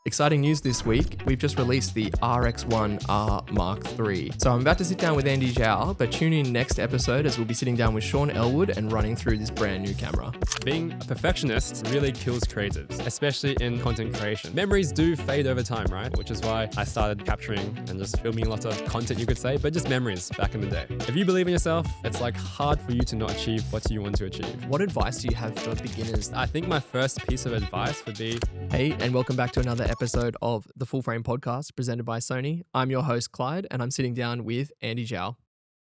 Exciting news this week. We've just released the RX1R Mark III. So I'm about to sit down with Andy Zhao, but tune in next episode as we'll be sitting down with Sean Elwood and running through this brand new camera. Being a perfectionist really kills creatives, especially in content creation. Memories do fade over time, right? Which is why I started capturing and just filming a lot of content, you could say, but just memories back in the day. If you believe in yourself, it's like hard for you to not achieve what you want to achieve. What advice do you have for beginners? I think my first piece of advice would be... Hey, and welcome back to another episode of the Full Frame Podcast presented by Sony. I'm your host, Clyde, and I'm sitting down with Andy Zhao.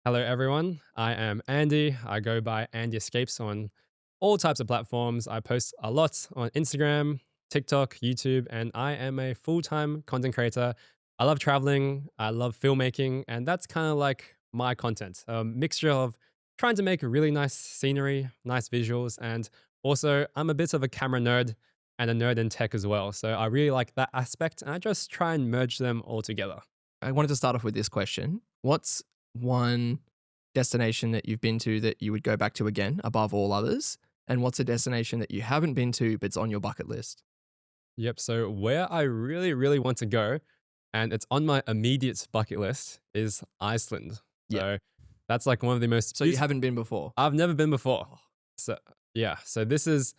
Hello, everyone. I am Andy. I go by AndyEscapes on all types of platforms. I post a lot on Instagram, TikTok, YouTube, and I am a full-time content creator. I love traveling. I love filmmaking, and that's kind of like my content. A mixture of trying to make really nice scenery, nice visuals, and also I'm a bit of a camera nerd and a nerd in tech as well. So I really like that aspect, and I just try and merge them all together. I wanted to start off with this question. What's one destination that you've been to that you would go back to again above all others? And what's a destination that you haven't been to but it's on your bucket list? Yep, so where I really, really want to go, and it's on my immediate bucket list, is Iceland. Yeah. So that's like one of the most... So you haven't been before? I've never been before. Oh. So yeah, so this is...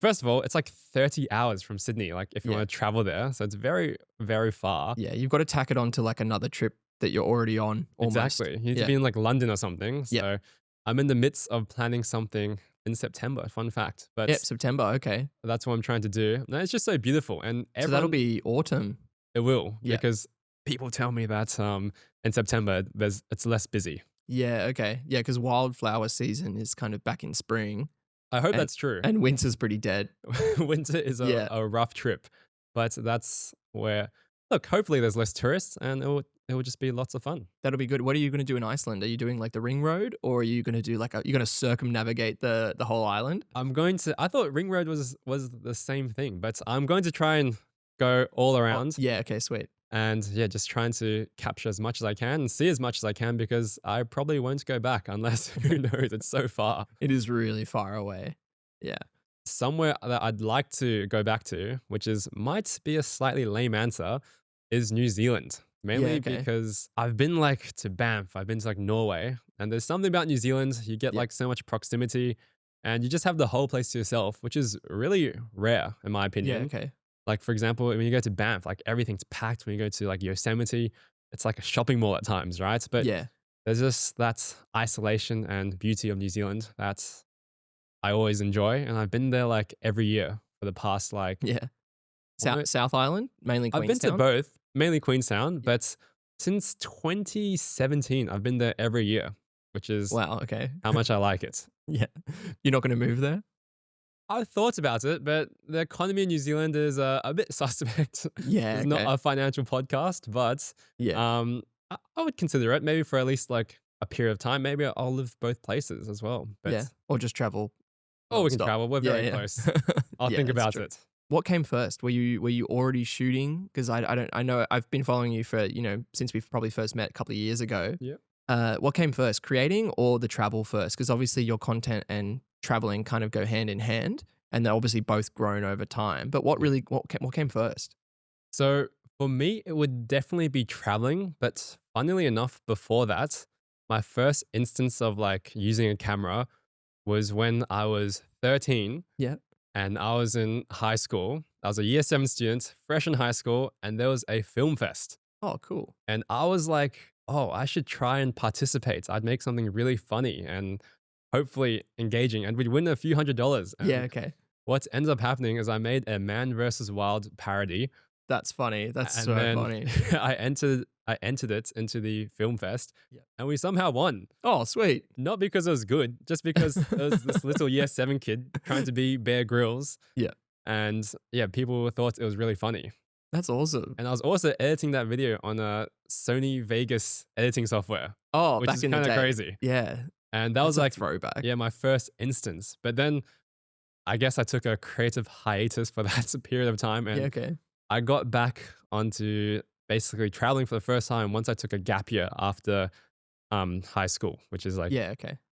First of all, it's like 30 hours from Sydney, like if you want to travel there. So it's very, very far. Yeah, you've got to tack it on to like another trip that you're already on almost. Exactly. You need to be in like London or something. So I'm in the midst of planning something in September, fun fact. But September, okay. That's what I'm trying to do. No, it's just so beautiful. And so that'll be autumn. It will, because people tell me that in September, it's less busy. Yeah, okay. Yeah, because wildflower season is kind of back in spring. I hope that's true. And winter's pretty dead. Winter is a rough trip, but that's where, look, hopefully there's less tourists and it will just be lots of fun. That'll be good. What are you going to do in Iceland? Are you doing like the ring road, or are you going to do like you're going to circumnavigate the whole island? I thought ring road was the same thing, but I'm going to try and go all around. Yeah, okay, sweet. And just trying to capture as much as I can and see as much as I can, because I probably won't go back unless, who knows, it's so far. It is really far away. Yeah. Somewhere that I'd like to go back to, which might be a slightly lame answer, is New Zealand. Mainly because I've been like to Banff, I've been to like Norway, and there's something about New Zealand, you get like so much proximity and you just have the whole place to yourself, which is really rare in my opinion. Yeah, okay. Like, for example, when you go to Banff, like everything's packed. When you go to like Yosemite, it's like a shopping mall at times, right? But there's just that isolation and beauty of New Zealand that I always enjoy. And I've been there like every year for the past like... South Island, mainly Queenstown? I've been to both, mainly Queenstown, but since 2017, I've been there every year, which is how much I like it. Yeah. You're not going to move there? I thought about it, but the economy in New Zealand is a bit suspect. Yeah, It's not a financial podcast, but I would consider it, maybe for at least like a period of time. Maybe I'll live both places as well. But or just travel. Oh, we can travel. We're very close. I'll think about it. What came first? Were you already shooting? Because I know I've been following you for since we've probably first met a couple of years ago. Yeah. What came first, creating or the travel first? Because obviously your content and traveling kind of go hand in hand, and they're obviously both grown over time. But what came first? So for me, it would definitely be traveling. But funnily enough, before that, my first instance of like using a camera was when I was 13. Yeah. And I was in high school. I was a year 7 student, fresh in high school, and there was a film fest. Oh, cool. And I was like, oh, I should try and participate. I'd make something really funny and hopefully engaging, and we'd win a few $100s. And yeah, okay. What ends up happening is I made a Man vs. Wild parody. That's funny. That's so funny. I entered it into the film fest, and we somehow won. Oh, sweet. Not because it was good, just because there was this little year 7 kid trying to be Bear Grylls. Yeah. And people thought it was really funny. That's awesome. And I was also editing that video on a Sony Vegas editing software. Oh, which back is in the kind day. of crazy. Yeah. And that was like throwback. Yeah, my first instance. But then I guess I took a creative hiatus for that period of time. And I got back onto basically traveling for the first time once I took a gap year after high school, which is like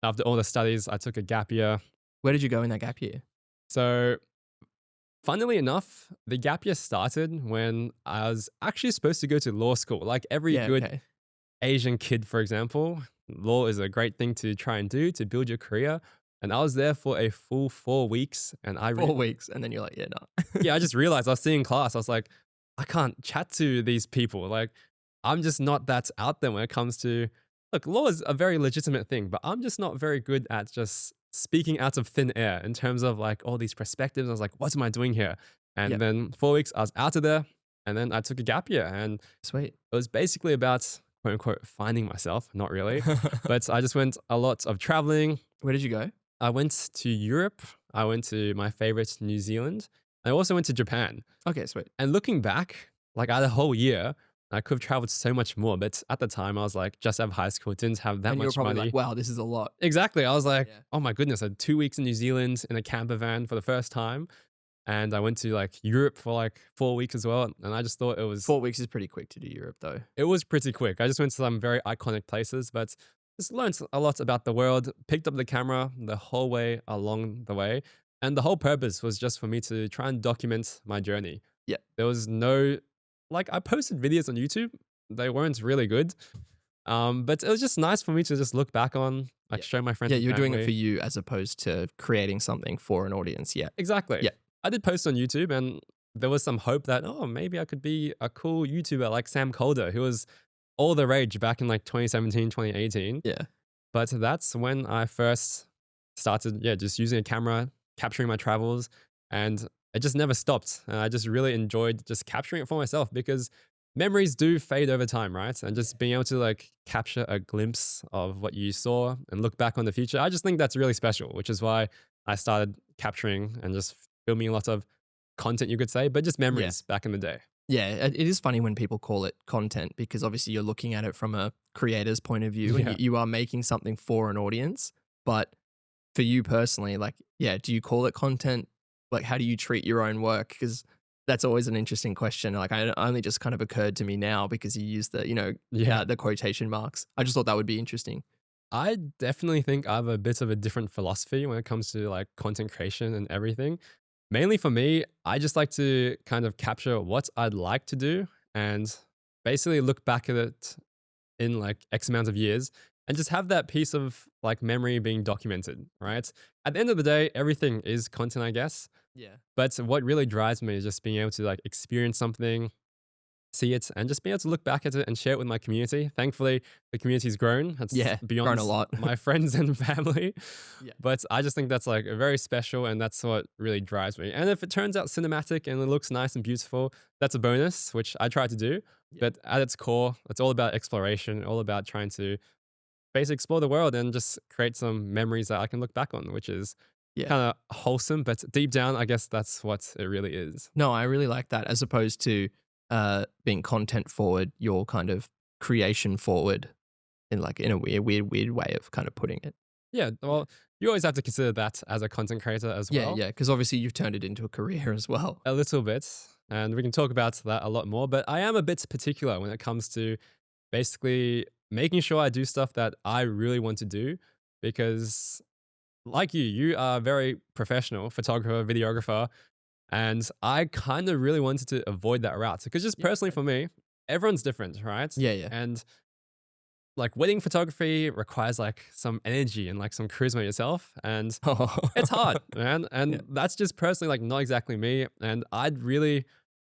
after all the studies, I took a gap year. Where did you go in that gap year? So Funnily enough, the gap year started when I was actually supposed to go to law school. Like every Yeah, good okay. Asian kid, for example, law is a great thing to try and do to build your career. And I was there for a full 4 weeks. And 4 weeks, and then you're like, yeah, no. yeah, I just realized I was sitting in class. I was like, I can't chat to these people. Like, I'm just not that out there when it comes to, look, law is a very legitimate thing, but I'm just not very good at just speaking out of thin air in terms of like all these perspectives. I was like, what am I doing here? And Yep. then 4 weeks, I was out of there. And then I took a gap year. And Sweet. it was basically about, quote unquote, finding myself. Not really. But I just went a lot of traveling. Where did you go? I went to Europe. I went to my favorite, New Zealand. I also went to Japan. Okay, sweet. And looking back, like I had a whole year, I could have traveled so much more. But at the time, I was like just out of high school, didn't have that And you were much probably money. like, wow, this is a lot. Exactly. I was like, Yeah. oh my goodness, I had 2 weeks in New Zealand in a camper van for the first time. And I went to like Europe for like 4 weeks as well. And I just thought 4 weeks is pretty quick to do Europe, though. it was pretty quick. I just went to some very iconic places, but just learned a lot about the world, picked up the camera the whole way along the way. And the whole purpose was just for me to try and document my journey. Yeah. There was no, like, I posted videos on YouTube. They weren't really good. But it was just nice for me to just look back on, like, Yeah. show my friends. Yeah, and you're doing it for family. you as opposed to creating something for an audience. Yeah. Exactly. Yeah. I did post on YouTube and there was some hope that, oh, maybe I could be a cool YouTuber like Sam Calder, who was all the rage back in like 2017, 2018. Yeah. But that's when I first started, yeah, just using a camera, capturing my travels, and it just never stopped. And I just really enjoyed just capturing it for myself because memories do fade over time, right? And just being able to like capture a glimpse of what you saw and look back on the future, I just think that's really special, which is why I started capturing and just filming a lot of content, you could say, but just Yeah. memories back in the day. Yeah, it is funny when people call it content because obviously you're looking at it from a creator's point of view and Yeah. you are making something for an audience. But for you personally, like, yeah, do you call it content? Like, how do you treat your own work? Because that's always an interesting question. Like, I only just kind of occurred to me now because you used the, Yeah. the quotation marks. I just thought that would be interesting. I definitely think I have a bit of a different philosophy when it comes to like content creation and everything. Mainly for me, I just like to kind of capture what I'd like to do and basically look back at it in like X amount of years and just have that piece of like memory being documented, right? At the end of the day, everything is content, I guess. Yeah. But what really drives me is just being able to like experience something, see it, and just be able to look back at it and share it with my community. Thankfully, the community's grown. It's Yeah, beyond grown a lot. my friends and family. Yeah. But I just think that's like very special, and that's what really drives me. And if it turns out cinematic and it looks nice and beautiful, that's a bonus, which I try to do. Yeah. But at its core, it's all about exploration, all about trying to basically explore the world and just create some memories that I can look back on, which is Yeah. kind of wholesome. But deep down, I guess that's what it really is. No, I really like that as opposed to being content forward, you're kind of creation forward in a weird way of kind of putting it. Yeah, well, you always have to consider that as a content creator as Yeah, well. yeah, because obviously you've turned it into a career as well. A little bit. And we can talk about that a lot more. But I am a bit particular when it comes to basically making sure I do stuff that I really want to do. Because, like you are a very professional photographer, videographer. And I kind of really wanted to avoid that route. Because just Yeah, personally for me, everyone's different, right? Yeah, yeah. And like wedding photography requires like some energy and like some charisma yourself. And it's hard, man. And Yeah. that's just personally like not exactly me. And I'd really,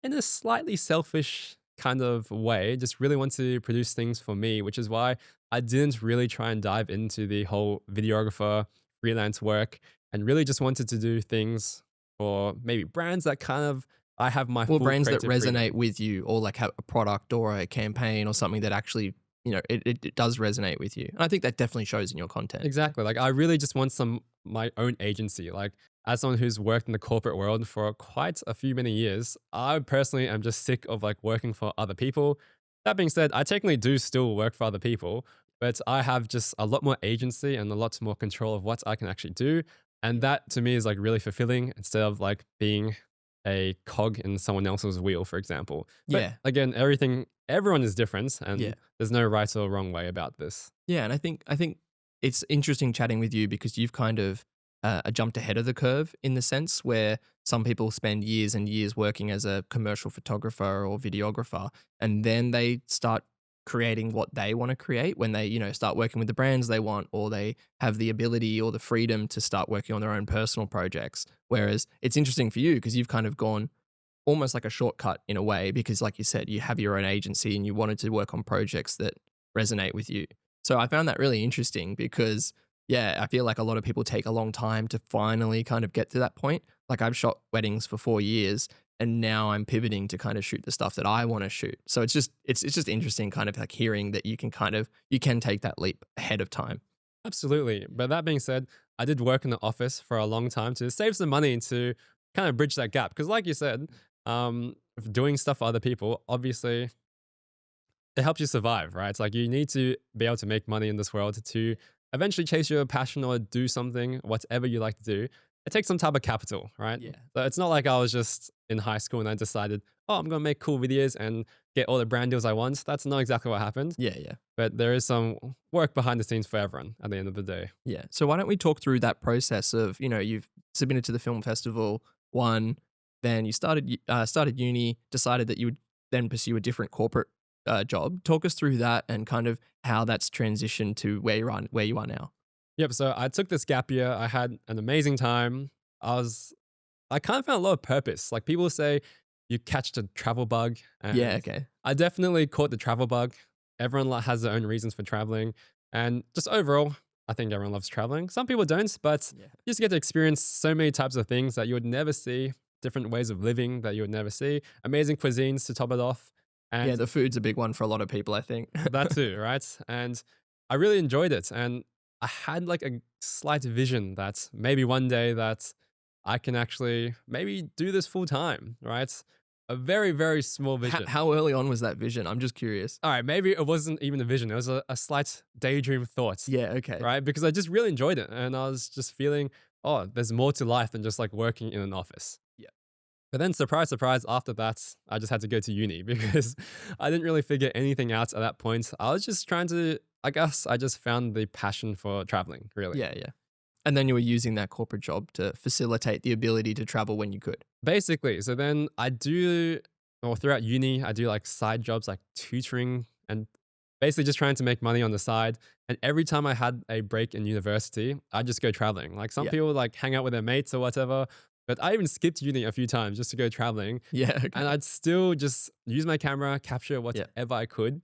in a slightly selfish kind of way, just really want to produce things for me, which is why I didn't really try and dive into the whole videographer freelance work and really just wanted to do things for maybe brands that kind of I have my Well, full brands that creative freedom. resonate with you, or like have a product or a campaign or something that actually, it does resonate with you. And I think that definitely shows in your content. Exactly. Like I really just want some my own agency. Like as someone who's worked in the corporate world for quite a few many years, I personally am just sick of like working for other people. That being said, I technically do still work for other people, but I have just a lot more agency and a lot more control of what I can actually do. And that to me is like really fulfilling instead of like being a cog in someone else's wheel, for example. But Yeah. again, everyone is different and Yeah. there's no right or wrong way about this. Yeah, and I think it's interesting chatting with you because you've kind of jumped ahead of the curve in the sense where some people spend years and years working as a commercial photographer or videographer, and then they start creating what they want to create when they, start working with the brands they want, or they have the ability or the freedom to start working on their own personal projects. Whereas it's interesting for you because you've kind of gone almost like a shortcut in a way because, like you said, you have your own agency and you wanted to work on projects that resonate with you. So I found that really interesting because, yeah, I feel like a lot of people take a long time to finally kind of get to that point. Like I've shot weddings for 4 years and now I'm pivoting to kind of shoot the stuff that I want to shoot. So it's just interesting kind of like hearing that you can take that leap ahead of time. Absolutely. But that being said, I did work in the office for a long time to save some money to kind of bridge that gap. Because, like you said, doing stuff for other people, obviously, it helps you survive, right? It's like you need to be able to make money in this world to eventually chase your passion or do something, whatever you like to do. It takes some type of capital, right? Yeah. So it's not like I was just in high school and I decided, oh, I'm going to make cool videos and get all the brand deals I want. That's not exactly what happened. Yeah, yeah. But there is some work behind the scenes for everyone at the end of the day. Yeah. So why don't we talk through that process of, you've submitted to the film festival, won, then you started uni, decided that you would then pursue a different corporate job. Talk us through that and kind of how that's transitioned to where you are now. Yep. So I took this gap year. I had an amazing time. I kind of found a lot of purpose. Like people say, you catch the travel bug. Yeah. And Okay. I definitely caught the travel bug. Everyone has their own reasons for traveling. And just overall, I think everyone loves traveling. Some people don't, but Yeah. you just get to experience so many types of things that you would never see, different ways of living that you would never see, amazing cuisines to top it off. Yeah. And The food's a big one for a lot of people, I think. that too, right? And I really enjoyed it. And I had like a slight vision that maybe one day that I can actually maybe do this full time, right? A very, very small How, vision. how early on was that vision? I'm just curious. All right, maybe it wasn't even a vision. It was a slight daydream thought, Yeah. Okay. right? Because I just really enjoyed it. And I was just feeling, oh, there's more to life than just like working in an office. Yeah. But then, surprise, surprise, after that, I just had to go to uni because I didn't really figure anything out at that point. I was just trying to, I guess I just found the passion for traveling, really. Yeah. Yeah. And then you were using that corporate job to facilitate the ability to travel when you could. Basically. So then throughout uni, I do like side jobs like tutoring and basically just trying to make money on the side. And every time I had a break in university, I'd just go traveling. Like some Yeah. people like hang out with their mates or whatever. But I even skipped uni a few times just to go traveling. Yeah. Okay. And I'd still just use my camera, capture whatever I could.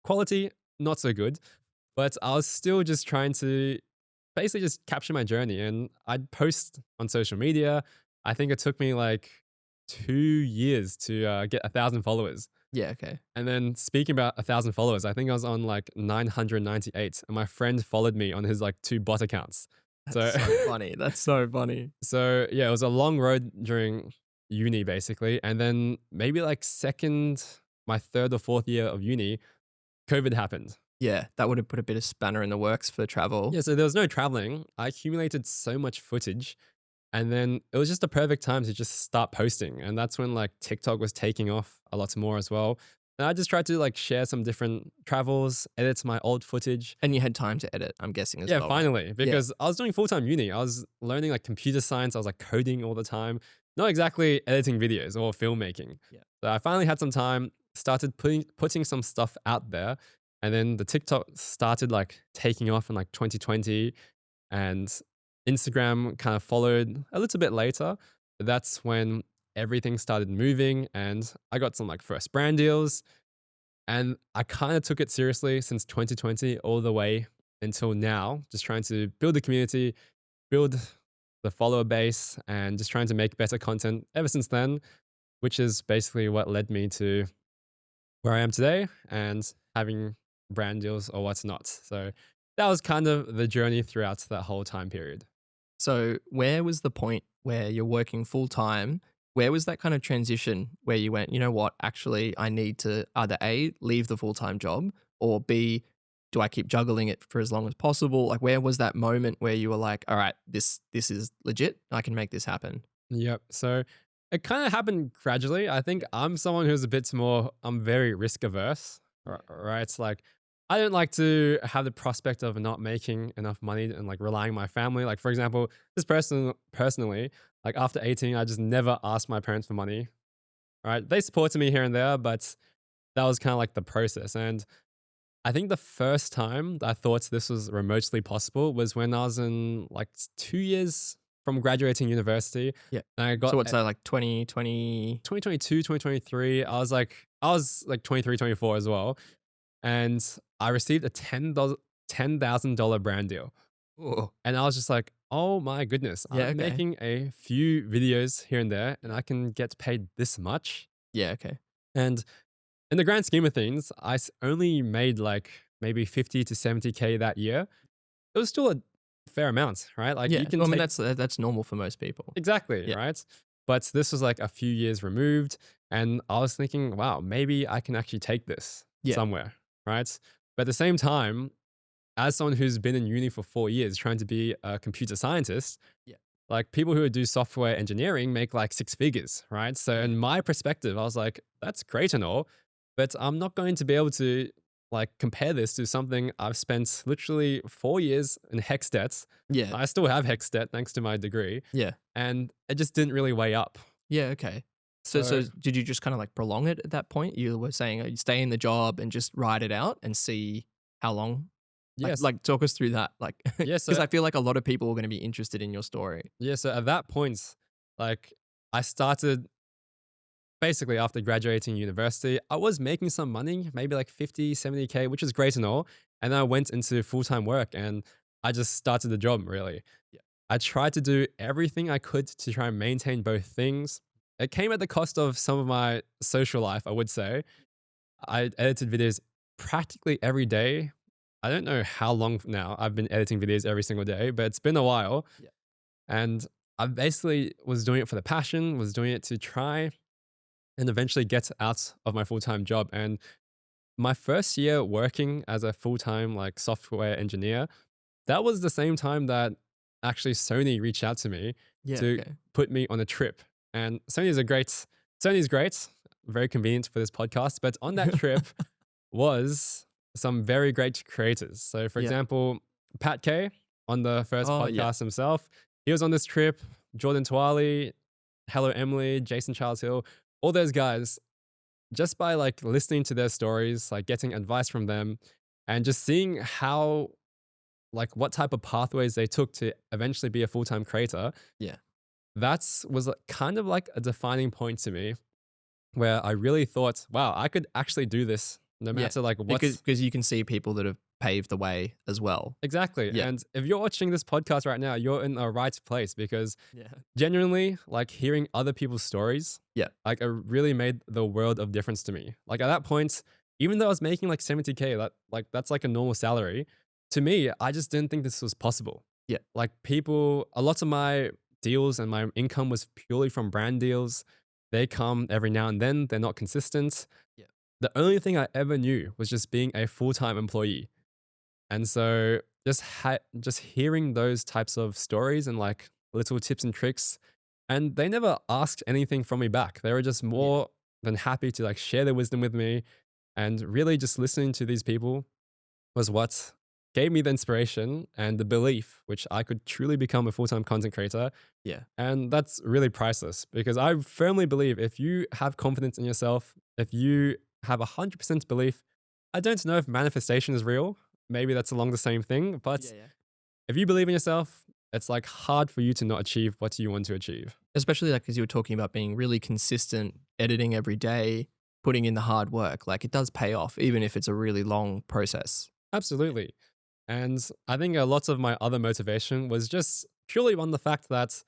Quality, not so good. But I was still just trying to basically just capture my journey. And I'd post on social media. I think it took me like 2 years to get 1,000 followers. Yeah. Okay. And then speaking about 1,000 followers, I think I was on like 998. And my friend followed me on his like two bot accounts. That's so funny. That's so funny. So yeah, it was a long road during uni basically. And then maybe like my third or fourth year of uni, COVID happened. Yeah, that would have put a bit of spanner in the works for travel. Yeah, so there was no traveling. I accumulated so much footage. And then it was just the perfect time to just start posting. And that's when like TikTok was taking off a lot more as well. And I just tried to like share some different travels, edit my old footage. And you had time to edit, I'm guessing as Yeah, well. finally, because I was doing full-time uni. I was learning like computer science. I was like coding all the time, not exactly editing videos or filmmaking. Yeah. So I finally had some time, started putting some stuff out there. And then the TikTok started like taking off in like 2020 and Instagram kind of followed a little bit later. But that's when everything started moving and I got some like first brand deals. And I kind of took it seriously since 2020 all the way until now, just trying to build a community, build the follower base, and just trying to make better content ever since then, which is basically what led me to where I am today and having brand deals or what's not. So that was kind of the journey throughout that whole time period. So, where was the point where you're working full time? Where was that kind of transition where you went, you know what, actually, I need to either A, leave the full time job, or B, do I keep juggling it for as long as possible? Like, where was that moment where you were like, all right, this is legit. I can make this happen. Yep. So it kind of happened gradually. I think I'm someone who's a bit more, I'm very risk averse, right? It's like, I don't like to have the prospect of not making enough money and like relying on my family. Like for example, this person personally, like after 18, I just never asked my parents for money. Right? They supported me here and there, but that was kind of like the process. And I think the first time that I thought this was remotely possible was when I was in like 2 years from graduating university. Yeah. And I So got what's that, like 2020? 2022, 2023. I was like 23, 24 as well. And I received a $10,000 brand deal. Oh, And I was just like, oh my goodness, yeah, I'm okay. making a few videos here and there and I can get paid this much. Yeah, okay. And in the grand scheme of things, only made like maybe 50 to 70K that year. It was still a fair amount, right? Like Yeah. you can Well, I mean, take that's normal for most people. exactly, Yeah. right? But this was like a few years removed. And I was thinking, wow, maybe I can actually take this Yeah. somewhere, right? But at the same time, as someone who's been in uni for 4 years trying to be a computer scientist, Yeah. like people who do software engineering make like six figures, right? So Yeah. in my perspective, I was like, that's great and all, but I'm not going to be able to like compare this to something I've spent literally 4 years in hex debts. Yeah. I still have hex debt thanks to my degree, Yeah. and it just didn't really weigh up. Yeah, okay. So So did you just kinda, like, prolong it at that point? You were saying, you stay in the job and just ride it out and see how long? Like yes, like, talk us through that, like, yeah, because so I feel like a lot of people are gonna be interested in your story. yeah, so at that point, like I started basically after graduating university, I was making some money, maybe like 50, 70K, which is great and all. And then I went into full-time work and I just started the job really. Yeah. I tried to do everything I could to try and maintain both things. It came at the cost of some of my social life, I would say. I edited videos practically every day. I don't know how long now I've been editing videos every single day, but it's been a while. Yeah. And I basically was doing it for the passion, was doing it to try and eventually get out of my full-time job. And my first year working as a full-time like software engineer, that was the same time that actually Sony reached out to me Yeah, to okay. put me on a trip. And Sony's great, very convenient for this podcast. But on that trip was some very great creators. So for Yeah. example, Pat K on the first Oh, yeah. podcast himself, he was on this trip, Jordan Twali, Hello Emily, Jason Charles Hill, all those guys, just by like listening to their stories, like getting advice from them, and just seeing how, like, what type of pathways they took to eventually be a full time creator, Yeah. that's was kind of like a defining point to me where I really thought, wow, I could actually do this no Yeah. matter like Because what's because you can see people that have paved the way as well. exactly. Yeah. And if you're watching this podcast right now, you're in the right place because Yeah. genuinely, like hearing other people's stories, Yeah. like it really made the world of difference to me. Like at that point, even though I was making like 70K, that's like a normal salary. To me, I just didn't think this was possible. Yeah. Like people, a lot of my deals and my income was purely from brand deals. They come every now and then, they're not consistent. Yeah. The only thing I ever knew was just being a full-time employee. And so just hearing those types of stories and like little tips and tricks, and they never asked anything from me back. They were just Yeah. more than happy to like share their wisdom with me, and really just listening to these people was what gave me the inspiration and the belief which I could truly become a full-time content creator. Yeah. And that's really priceless because I firmly believe if you have confidence in yourself, if you have 100% belief, I don't know if manifestation is real. Maybe that's along the same thing. But Yeah, yeah. if you believe in yourself, it's like hard for you to not achieve what you want to achieve. Especially like because you were talking about being really consistent, editing every day, putting in the hard work. Like it does pay off, even if it's a really long process. Absolutely. And I think a lot of my other motivation was just purely on the fact that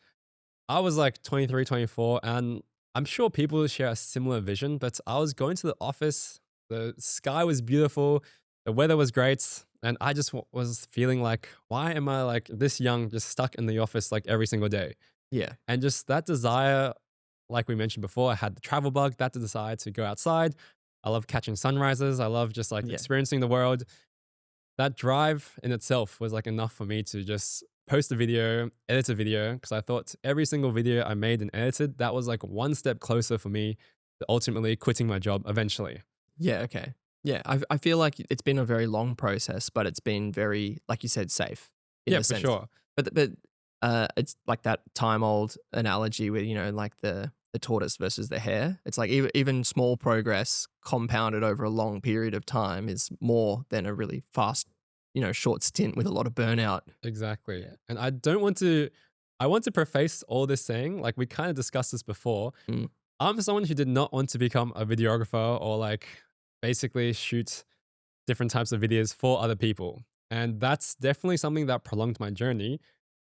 I was like 23, 24, and I'm sure people share a similar vision, but I was going to the office, the sky was beautiful, the weather was great, and I just was feeling like, why am I like this young, just stuck in the office like every single day? Yeah. And just that desire, like we mentioned before, I had the travel bug, that desire to go outside. I love catching sunrises. I love just like Yeah. experiencing the world. That drive in itself was like enough for me to just post a video, edit a video, because I thought every single video I made and edited, that was like one step closer for me to ultimately quitting my job eventually. Yeah. Okay. Yeah, I feel like it's been a very long process, but it's been very, like you said, safe in Yeah, the for sense. sure. But it's like that time old analogy with like the tortoise versus the hare. It's like even small progress compounded over a long period of time is more than a really fast, short stint with a lot of burnout. Exactly. Yeah. And I want to preface all this saying, like we kind of discussed this before. Mm. I'm someone who did not want to become a videographer or like basically shoot different types of videos for other people. And that's definitely something that prolonged my journey.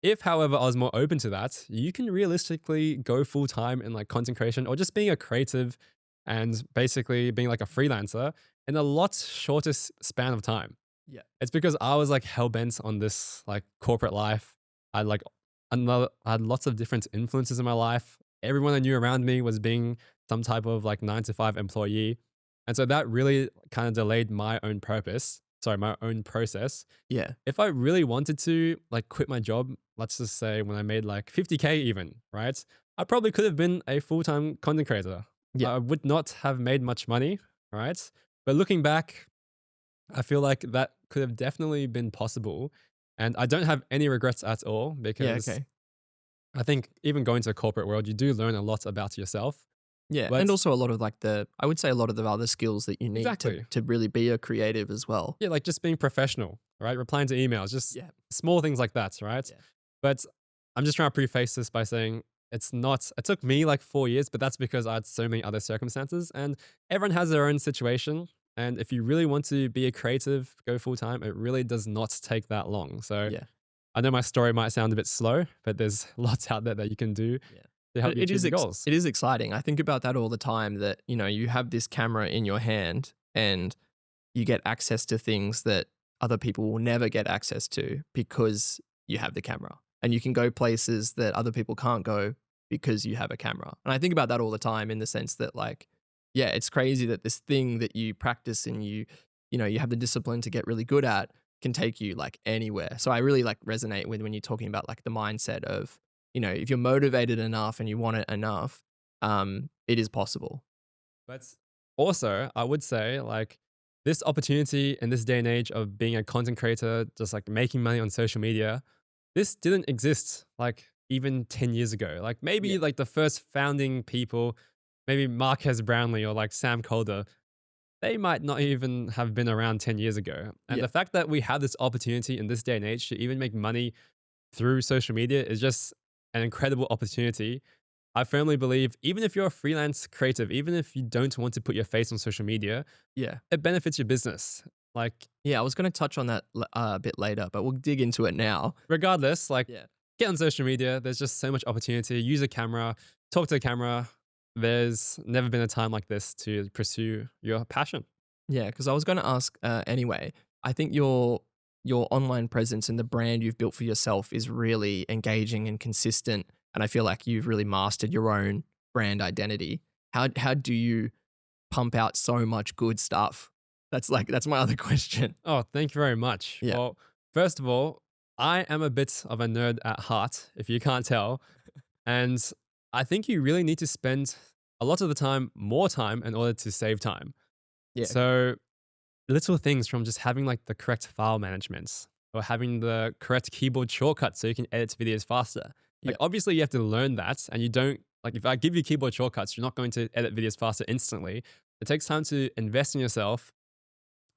If, however, I was more open to that, you can realistically go full time in like content creation or just being a creative and basically being like a freelancer in a lot shorter span of time. Yeah. It's because I was like hell bent on this like corporate life. I had like I had lots of different influences in my life. Everyone I knew around me was being some type of like 9 to 5 employee. And so that really kind of delayed my own purpose. Sorry, my own process. Yeah. If I really wanted to like quit my job, let's just say when I made like 50K even, right? I probably could have been a full-time content creator. Yeah. I would not have made much money, right? But looking back, I feel like that could have definitely been possible. And I don't have any regrets at all Yeah. because Okay. I think even going to a corporate world, you do learn a lot about yourself. Yeah, and But also a lot of I would say a lot of the other skills that you need to exactly. to really be a creative as well. Yeah, like just being professional, right? Replying to emails, just Yeah. small things like that, right? Yeah. But I'm just trying to preface this by saying it's not, it took me like 4 years, but that's because I had so many other circumstances and everyone has their own situation. And if you really want to be a creative, go full time, it really does not take that long. So Yeah. I know my story might sound a bit slow, but there's lots out there that you can do Yeah. to help But you achieve your goals. it is exciting. I think about that all the time that, you have this camera in your hand and you get access to things that other people will never get access to because you have the camera. And you can go places that other people can't go because you have a camera. And I think about that all the time in the sense that like, yeah, it's crazy that this thing that you practice and you have the discipline to get really good at can take you like anywhere. So I really like resonate with when you're talking about like the mindset of, if you're motivated enough and you want it enough, it is possible. But also, I would say like this opportunity in this day and age of being a content creator, just like making money on social media, this didn't exist like even 10 years ago. Like Yeah. maybe like the first founding people, maybe Marquez Brownlee or like Sam Calder, they might not even have been around 10 years ago. And Yeah. the fact that we have this opportunity in this day and age to even make money through social media is just an incredible opportunity. I firmly believe, even if you're a freelance creative, even if you don't want to put your face on social media, Yeah. it benefits your business. Like, Yeah. I was going to touch on that a bit later, but we'll dig into it now. regardless, like, Yeah. get on social media. There's just so much opportunity. Use a camera, talk to a camera. There's never been a time like this to pursue your passion. Yeah, because I was going to ask anyway. I think your online presence and the brand you've built for yourself is really engaging and consistent, and I feel like you've really mastered your own brand identity. How do you pump out so much good stuff? That's my other question. Oh, thank you very much. Yeah, Well, first of all, I am a bit of a nerd at heart, if you can't tell. And I think you really need to spend a lot of the time, more time in order to save time. yeah, So, little things from just having like the correct file management or having the correct keyboard shortcuts so you can edit videos faster. yeah, Like, obviously, you have to learn that. And you don't, like, if I give you keyboard shortcuts, you're not going to edit videos faster instantly. It takes time to invest in yourself,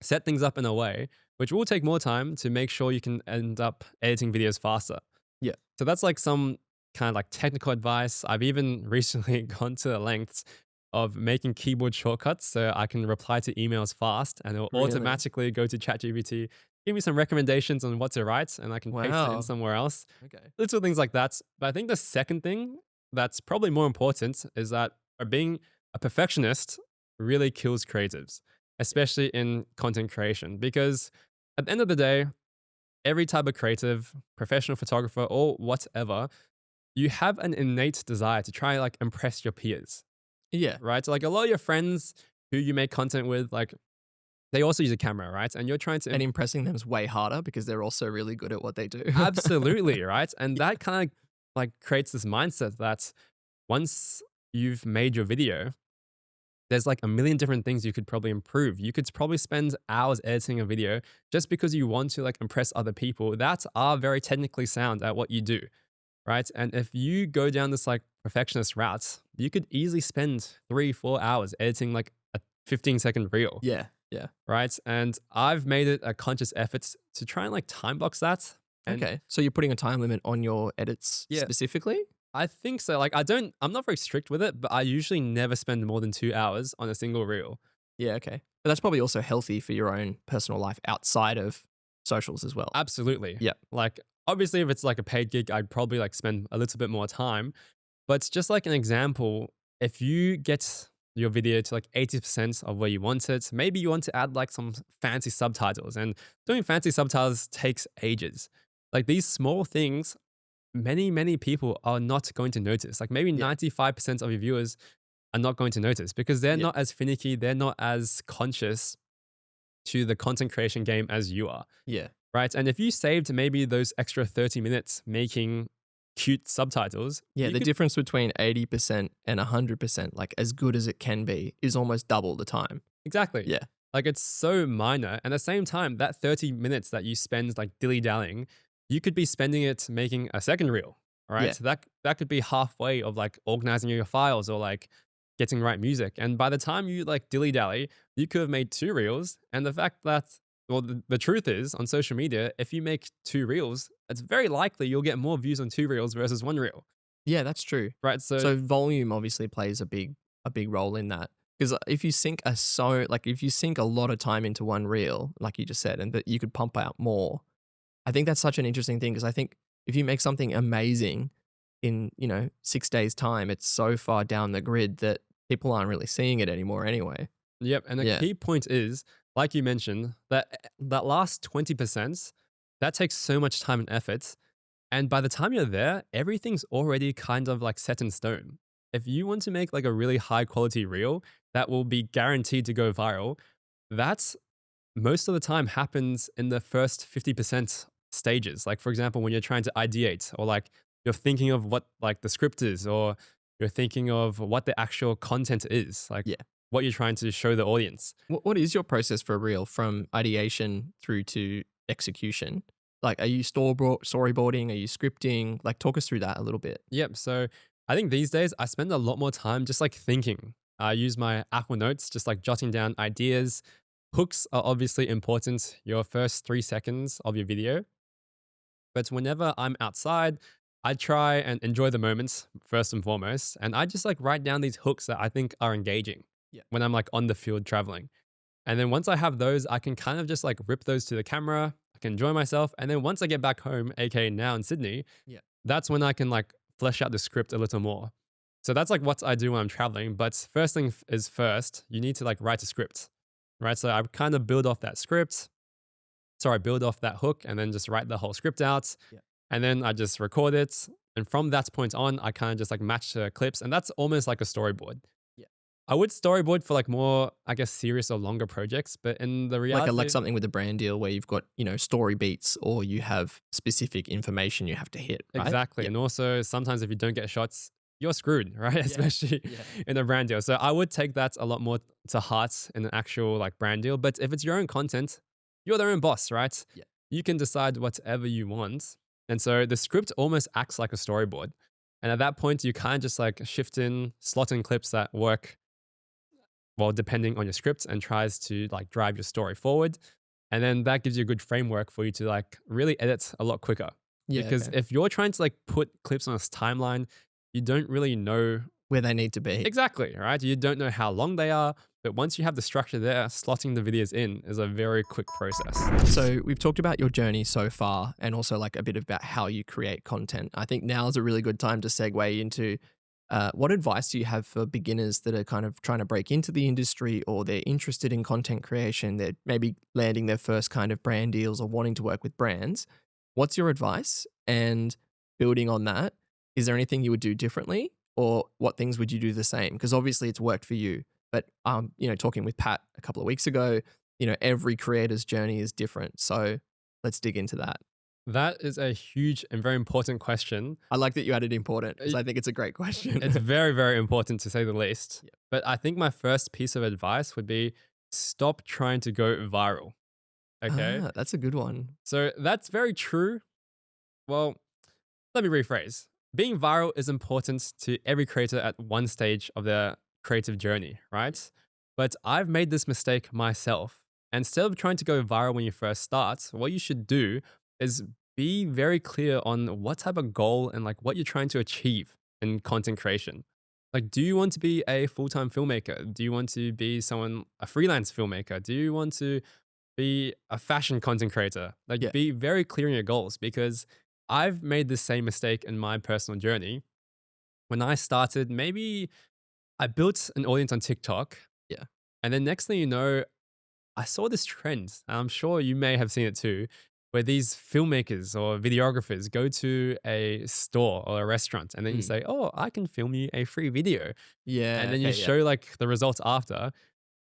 set things up in a way which will take more time to make sure you can end up editing videos faster. yeah. So that's like some kind of like technical advice. I've even recently gone to the lengths of making keyboard shortcuts so I can reply to emails fast and it will Really? automatically go to ChatGPT, give me some recommendations on what to write, and I can paste it in Wow. somewhere else. Okay. Little things like that. But I think the second thing that's probably more important is that being a perfectionist really kills creatives, especially in content creation. Because at the end of the day, every type of creative, professional photographer, or whatever, you have an innate desire to try like impress your peers, Yeah, right? So, like a lot of your friends who you make content with, like they also use a camera, right? And you're trying to and impressing them is way harder because they're also really good at what they do. absolutely, right? And that kind of like creates this mindset that once you've made your video, there's like a million different things you could probably improve. You could probably spend hours editing a video just because you want to like impress other people that are very technically sound at what you do, right? And if you go down this like perfectionist route, you could easily spend 3, 4 hours editing like a 15-second reel, Yeah. Yeah. right? And I've made it a conscious effort to try and like time box that. And Okay. So you're putting a time limit on your edits yeah, specifically? I think so. Like, I'm not very strict with it, but I usually never spend more than 2 hours on a single reel. Yeah. Okay. But that's probably also healthy for your own personal life outside of socials as well. Absolutely. Yeah. Like, obviously, if it's like a paid gig, I'd probably like spend a little bit more time. But it's just like an example, if you get your video to like 80% of where you want it, maybe you want to add like some fancy subtitles. And doing fancy subtitles takes ages. Like these small things, many people are not going to notice. Like maybe Yeah. 95% of your viewers are not going to notice because they're Yeah. not as finicky, they're not as conscious to the content creation game as you are, Yeah. right? And if you saved maybe those extra 30 minutes making cute subtitles, Yeah. you The could difference between 80% and 100%, like as good as it can be, is almost double the time. exactly. Yeah. Like it's so minor. And at the same time, that 30 minutes that you spend like dilly-dallying, you could be spending it making a second reel. All right. Yeah. So that could be halfway of like organizing your files or like getting right music. And by the time you like dilly-dally, you could have made 2 reels. And the fact that well, the truth is on social media, if you make 2 reels, it's very likely you'll get more views on 2 reels versus 1 reel. Yeah, that's true. Right. So So volume obviously plays a big role in that. Because if you sink if you sink a lot of time into one reel, like you just said, and that you could pump out more, I think that's such an interesting thing. Because I think if you make something amazing in 6 days time, it's so far down the grid that people aren't really seeing it anymore anyway. yep. And the Yeah, key point is, like you mentioned, that last 20%, that takes so much time and effort. And by the time you're there, everything's already kind of like set in stone. If you want to make like a really high quality reel that will be guaranteed to go viral, that's most of the time happens in the first 50% stages. Like, for example, when you're trying to ideate or like you're thinking of what like the script is, or you're thinking of what the actual content is, like yeah. what you're trying to show the audience. What is your process for a reel from ideation through to execution? Like, are you storyboarding? Are you scripting? Like, talk us through that a little bit. Yep. So I think these days I spend a lot more time just like thinking. I use my Apple Notes, just like jotting down ideas. Hooks are obviously important, your first 3 seconds of your video. But whenever I'm outside, I try and enjoy the moments first and foremost. And I just like write down these hooks that I think are engaging Yeah. when I'm like on the field traveling. And then once I have those, I can kind of just like rip those to the camera. I can enjoy myself. And then once I get back home, aka now in Sydney, Yeah. that's when I can like flesh out the script a little more. So that's like what I do when I'm traveling. But first thing is first, you need to like write a script, right? So I kind of build off that script. Sorry, build off that hook and then just write the whole script out. Yeah. And then I just record it. And from that point on, I kind of just like match the clips. And that's almost like a storyboard. Yeah. I would storyboard for like more, I guess, serious or longer projects. But in the reality, Like something with a brand deal where you've got, story beats or you have specific information you have to hit, right? exactly. Yeah. And also sometimes if you don't get shots, you're screwed, right? Especially Yeah. in a brand deal. So I would take that a lot more to heart in an actual like brand deal. But if it's your own content, you're their own boss, right? Yeah. You can decide whatever you want. And so the script almost acts like a storyboard. And at that point, you kind of just like shift in, slot in clips that work well, depending on your script, and tries to like drive your story forward. And then that gives you a good framework for you to like really edit a lot quicker. Yeah. Because Okay. if you're trying to like put clips on a timeline, you don't really know Where they need to be. exactly, right? You don't know how long they are. But once you have the structure there, slotting the videos in is a very quick process. So we've talked about your journey so far and also like a bit about how you create content. I think now is a really good time to segue into what advice do you have for beginners that are kind of trying to break into the industry, or they're interested in content creation, they're maybe landing their first kind of brand deals or wanting to work with brands. What's your advice? And building on that, is there anything you would do differently, or what things would you do the same? Because obviously it's worked for you. But talking with Pat a couple of weeks ago, every creator's journey is different. So let's dig into that. That is a huge and very important question. I like that you added important because Uh, I think it's a great question. It's very, very important to say the least. Yeah. But I think my first piece of advice would be stop trying to go viral. Okay. Ah, that's a good one. So that's very true. Well, let me rephrase. Being viral is important to every creator at one stage of their creative journey, right? But I've made this mistake myself. Instead of trying to go viral when you first start, what you should do is be very clear on what type of goal and like what you're trying to achieve in content creation. Like, do you want to be a full time filmmaker? Do you want to be a freelance filmmaker? Do you want to be a fashion content creator? Like, Yeah. be very clear in your goals because I've made the same mistake in my personal journey. When I started, maybe I built an audience on TikTok. Yeah. And then next thing you know, I saw this trend. And I'm sure you may have seen it too, where these filmmakers or videographers go to a store or a restaurant and then you Mm. say, "Oh, I can film you a free video." And Yeah. then you Okay. Yeah. show like the results after.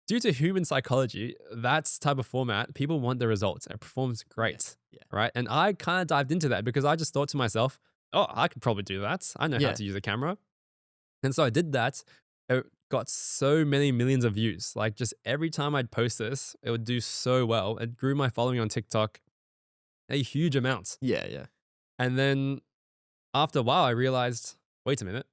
Due to human psychology, that type of format, people want the results. It performs great, Yeah. right? And I kind of dived into that because I just thought to myself, oh, I could probably do that. I know how Yeah. to use a camera. And so I did that. It got so many millions of views. Like just every time I'd post this, it would do so well. It grew my following on TikTok a huge amount. Yeah. Yeah. And then after a while, I realized, wait a minute,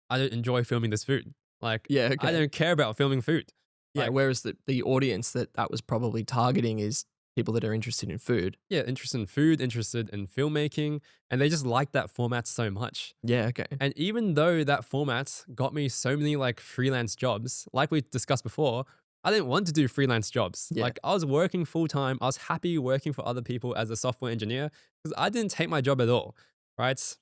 I don't enjoy filming this food. Like, Yeah. I Okay. don't care about filming food. Yeah. Like, Whereas the audience that was probably targeting is people that are interested in food. yeah, interested in food, interested in filmmaking, and they just like that format so much. Yeah. Okay. And even though that format got me so many like freelance jobs, like we discussed before, I didn't want to do freelance jobs. Yeah. Like I was working full time. I was happy working for other people as a software engineer because I didn't hate my job at all, right?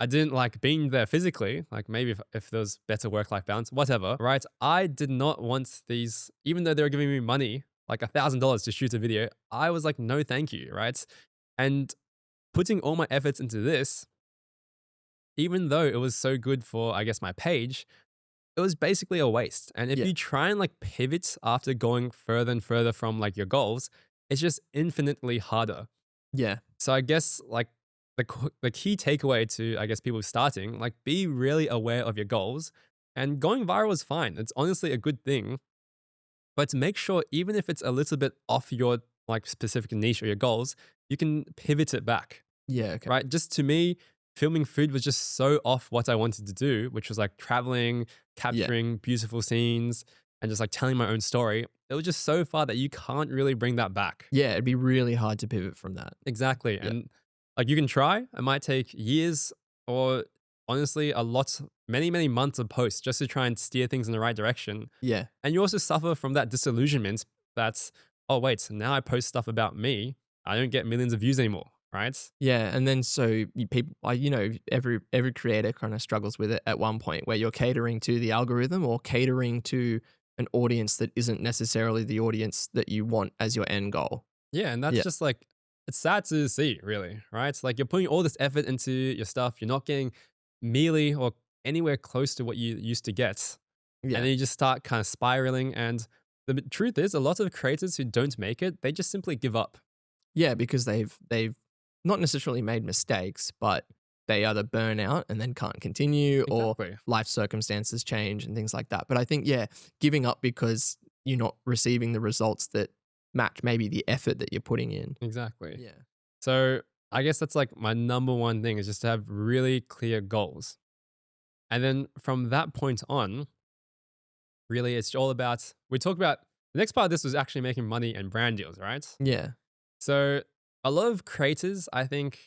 I didn't like being there physically, like maybe if there was better work life balance, whatever, right? I did not want these, even though they were giving me money, like $1,000 to shoot a video, I was like, no, thank you, right? And putting all my efforts into this, even though it was so good for, I guess, my page, it was basically a waste. And if Yeah. you try and like pivot after going further and further from like your goals, it's just infinitely harder. Yeah. So I guess like the key takeaway to I guess people starting, like be really aware of your goals and going viral is fine. It's honestly a good thing, but to make sure even if it's a little bit off your like specific niche or your goals, you can pivot it back, Yeah. Okay. right? Just to me, filming food was just so off what I wanted to do, which was like traveling, capturing beautiful scenes, and just like telling my own story. It was just so far that you can't really bring that back. Yeah. It'd be really hard to pivot from that. Exactly. Yeah. And like you can try, it might take years or honestly a lot, many, many months of posts just to try and steer things in the right direction. Yeah. And you also suffer from that disillusionment that's, oh, wait, now I post stuff about me. I don't get millions of views anymore, right? Yeah, and then so people, every creator kind of struggles with it at one point where you're catering to the algorithm or catering to an audience that isn't necessarily the audience that you want as your end goal. Yeah. And that's Yeah. just like, it's sad to see, really, right? It's like you're putting all this effort into your stuff. You're not getting merely or anywhere close to what you used to get. Yeah, And then you just start kind of spiraling. And the truth is, a lot of creators who don't make it, they just simply give up. yeah, because they've not necessarily made mistakes, but they either burn out and then can't continue, or Exactly. life circumstances change and things like that. But I think giving up because you're not receiving the results that match maybe the effort that you're putting in. Exactly. Yeah, So I guess that's like my number one thing is just to have really clear goals. And then from that point on, really it's all about, we talk about the next part of this was actually making money and brand deals, right? yeah, So a lot of creators, I think,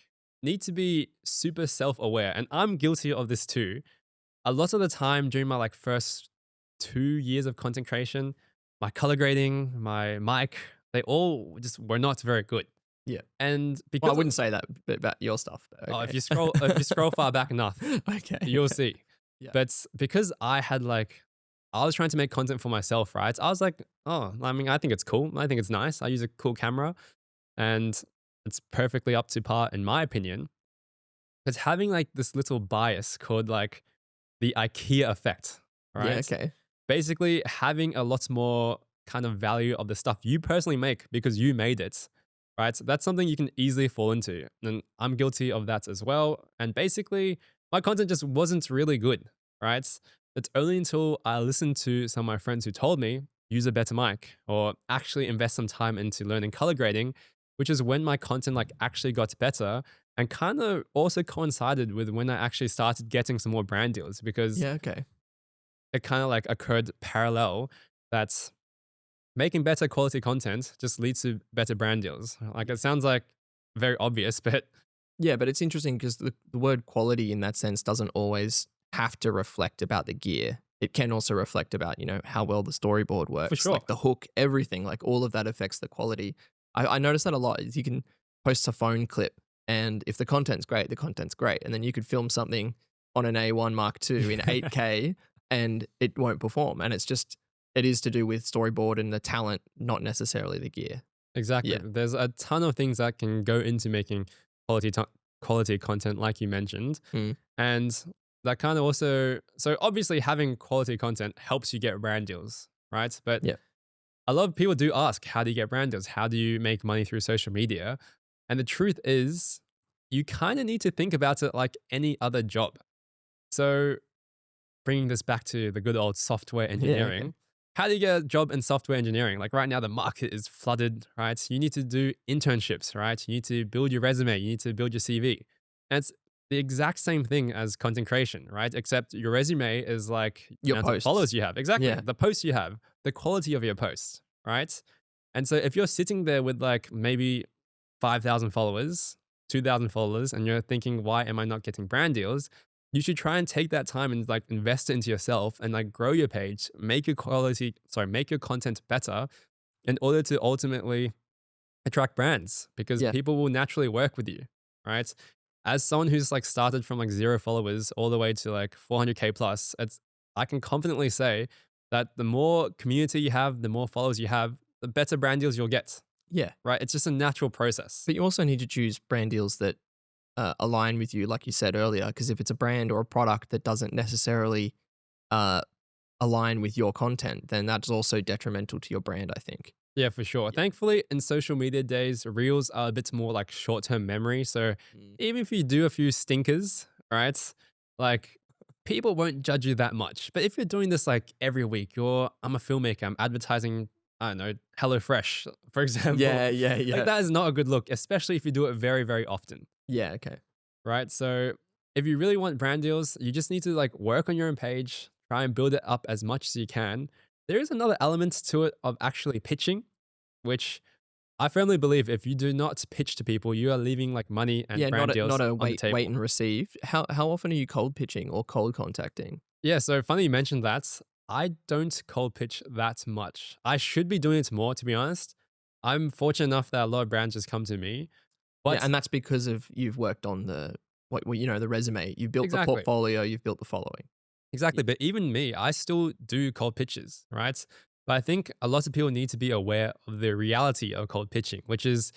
need to be super self-aware. And I'm guilty of this too. A lot of the time during my like first 2 years of content creation, my color grading, my mic, they all just were not very good. yeah. And because Well, I wouldn't say that about your stuff. But oh, okay. if you scroll far back enough, Okay, you'll see. Yeah. But because I was trying to make content for myself, right? I was like, oh, I mean, I think it's cool. I think it's nice. I use a cool camera and it's perfectly up to par in my opinion. But having like this little bias called like the IKEA effect, right? Yeah, okay. Basically having a lot more kind of value of the stuff you personally make because you made it right? So that's something you can easily fall into. And I'm guilty of that as well. And basically, my content just wasn't really good, right? It's only until I listened to some of my friends who told me, use a better mic or actually invest some time into learning color grading, which is when my content like actually got better and kind of also coincided with when I actually started getting some more brand deals because Yeah, okay. it kind of like occurred parallel that making better quality content just leads to better brand deals. Like it sounds like very obvious, but Yeah, but it's interesting because the word quality in that sense doesn't always have to reflect about the gear. It can also reflect about, how well the storyboard for works, sure. like the hook, everything, like all of that affects the quality. I notice that a lot is you can post a phone clip and if the content's great, the content's great. And then you could film something on an A1 Mark II in 8K and it won't perform. And it is to do with storyboard and the talent, not necessarily the gear. Exactly. Yeah. There's a ton of things that can go into making quality quality content, like you mentioned, Mm. and that kind of also. So obviously, having quality content helps you get brand deals, right? But Yeah. a lot of people do ask, how do you get brand deals? How do you make money through social media? And the truth is, you kind of need to think about it like any other job. So bringing this back to the good old software Yeah. Okay. engineering, how do you get a job in software engineering? Like right now, the market is flooded, right? You need to do internships, right? You need to build your resume, you need to build your CV. And it's the exact same thing as content creation, right? Except your resume is like the Your amount of followers posts. you have. Exactly. Yeah. The posts you have, the quality of your posts, right? And so if you're sitting there with like maybe 5,000 followers, 2,000 followers, and you're thinking, why am I not getting brand deals? You should try and take that time and like invest it into yourself and like grow your page, make your content better in order to ultimately attract brands because Yeah. people will naturally work with you, right? As someone who's like started from like 0 followers all the way to like 400K plus, I can confidently say that the more community you have, the more followers you have, the better brand deals you'll get, Yeah. right? It's just a natural process. But you also need to choose brand deals that align with you, like you said earlier, because if it's a brand or a product that doesn't necessarily uh, align with your content, then that's also detrimental to your brand, I think. Yeah, for sure. Yeah. Thankfully, in social media days, reels are a bit more like short term memory. So Mm. even if you do a few stinkers, right, like people won't judge you that much. But if you're doing this like every week, I'm a filmmaker, I'm advertising, I don't know, HelloFresh, for example, Yeah, yeah, like yeah. that is not a good look, especially if you do it very, very often, Yeah, okay. right? So if you really want brand deals, you just need to like work on your own page, try and build it up as much as you can. There is another element to it of actually pitching, which I firmly believe if you do not pitch to people, you are leaving like money and Yeah, brand not deals a on the wait table. and receive. How often are you cold pitching or cold contacting? Yeah, so funny you mentioned that. I don't cold pitch that much. I should be doing it more, to be honest. I'm fortunate enough that a lot of brands just come to me. Yeah, But and that's because of you've worked on the resume. You've built the exactly, portfolio, you've built the following. exactly. Yeah. But even me, I still do cold pitches, right? But I think a lot of people need to be aware of the reality of cold pitching, which is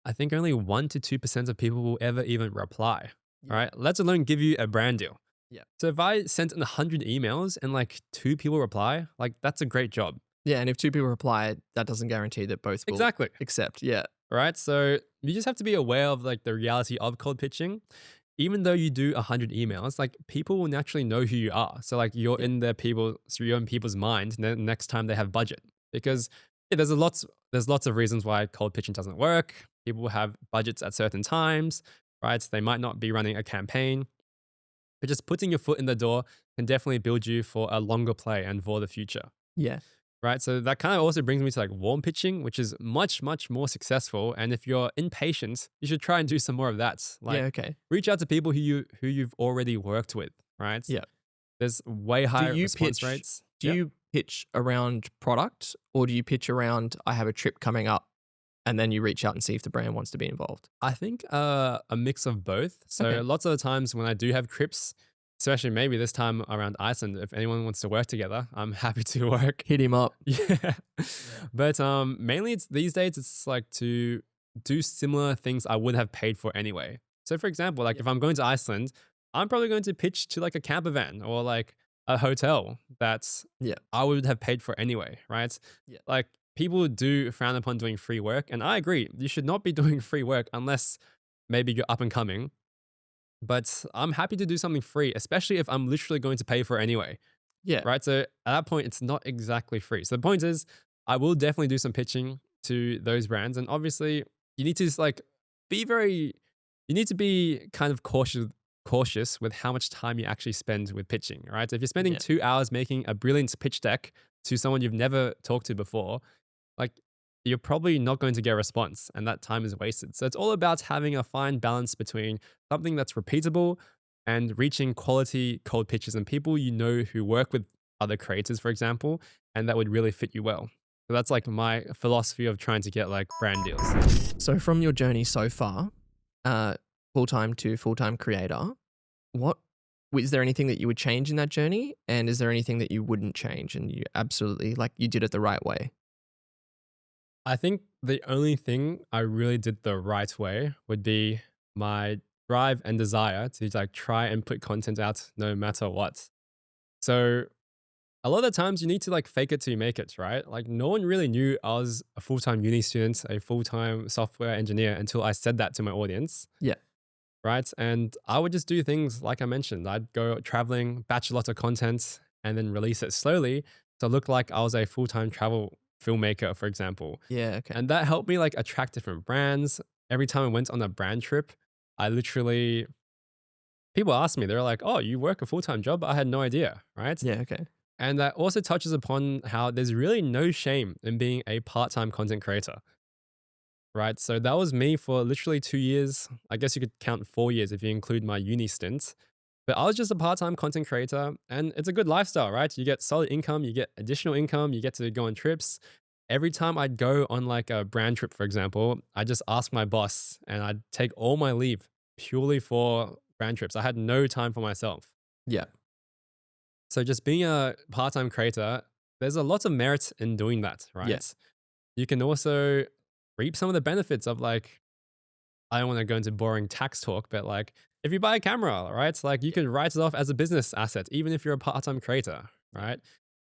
I think only 1 to 2% of people will ever even reply. All Yeah. right. Let alone give you a brand deal. Yeah. So if I sent in 100 emails and like 2 people reply, like that's a great job. Yeah, and if two people reply, that doesn't guarantee that both will Exactly. accept. Yeah. Right. So you just have to be aware of like the reality of cold pitching. Even though you do 100 emails, like people will naturally know who you are. So like Yeah. so you're in people's mind next time they have budget. Because yeah, there's lots of reasons why cold pitching doesn't work. People have budgets at certain times, right? They might not be running a campaign. But just putting your foot in the door can definitely build you for a longer play and for the future. Yeah. Right. So that kind of also brings me to like warm pitching, which is much, much more successful. And if you're impatient, you should try and do some more of that. Yeah, Like okay. reach out to people who you've already worked with, right? Yeah. There's way Do higher you response pitch rates. do Yep. you pitch around product or do you pitch around I have a trip coming up and then you reach out and see if the brand wants to be involved? I think a mix of both. So Okay. lots of the times when I do have trips, especially maybe this time around Iceland, if anyone wants to work together, I'm happy to work. Hit him up. Yeah. But mainly it's these days it's like to do similar things I would have paid for anyway. So for example, like Yeah. if I'm going to Iceland, I'm probably going to pitch to like a camper van or like a hotel that Yeah. I would have paid for anyway, right? Yeah. Like people do frown upon doing free work. And I agree, you should not be doing free work unless maybe you're up and coming. But I'm happy to do something free, especially if I'm literally going to pay for it anyway. Yeah. Right. So at that point, it's not exactly free. So the point is, I will definitely do some pitching to those brands. And obviously, you need to just like be very, you need to be kind of cautious with how much time you actually spend with pitching. Right. So if you're spending Yeah. 2 hours making a brilliant pitch deck to someone you've never talked to before, like you're probably not going to get a response and that time is wasted. So it's all about having a fine balance between something that's repeatable and reaching quality cold pitches and people you know who work with other creators, for example, and that would really fit you well. So that's like my philosophy of trying to get like brand deals. So from your journey so far, uh, full time to full time creator, what is there anything that you would change in that journey? And is there anything that you wouldn't change and you absolutely like you did it the right way? I think the only thing I really did the right way would be my drive and desire to like try and put content out no matter what. So a lot of the times you need to like fake it till you make it, right? Like no one really knew I was a full-time uni student, a full-time software engineer until I said that to my audience, Yeah. right? And I would just do things like I mentioned. I'd go traveling, batch a lot of content, and then release it slowly to look like I was a full-time travel filmmaker, for example. Yeah. Okay. And that helped me like attract different brands. Every time I went on a brand trip, I literally people asked me, they're like, "Oh, you work a full-time job?" I had no idea, right? Yeah. Okay. And that also touches upon how there's really no shame in being a part-time content creator, right? So that was me for literally 2 years. I guess you could count 4 years if you include my uni stint. But I was just a part-time content creator and it's a good lifestyle, right? You get solid income, you get additional income, you get to go on trips. Every time I'd go on like a brand trip, for example, I just ask my boss and I'd take all my leave purely for brand trips. I had no time for myself. Yeah. So just being a part-time creator, there's a lot of merit in doing that, right? Yeah. You can also reap some of the benefits of like, I don't want to go into boring tax talk, but like if you buy a camera, right? Like you can write it off as a business asset, even if you're a part-time creator, right?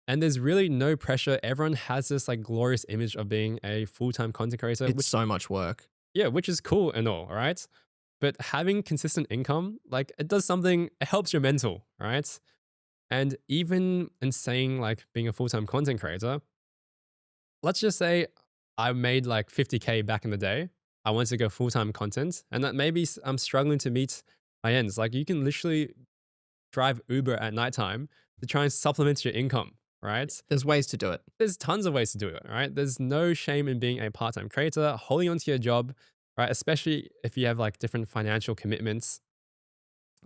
And there's really no pressure. Everyone has this like glorious image of being a full-time content creator, It's which so much work. yeah, which is cool and all, right? But having consistent income, like it does something, it helps your mental, right? And even in saying like being a full-time content creator, let's just say I made like 50K back in the day. I wanted to go full-time content and that maybe I'm struggling to meet my ends. Like you can literally drive Uber at nighttime to try and supplement your income, right? There's ways to do it. There's tons of ways to do it, right? There's no shame in being a part-time creator, holding onto your job, right? Especially if you have like different financial commitments.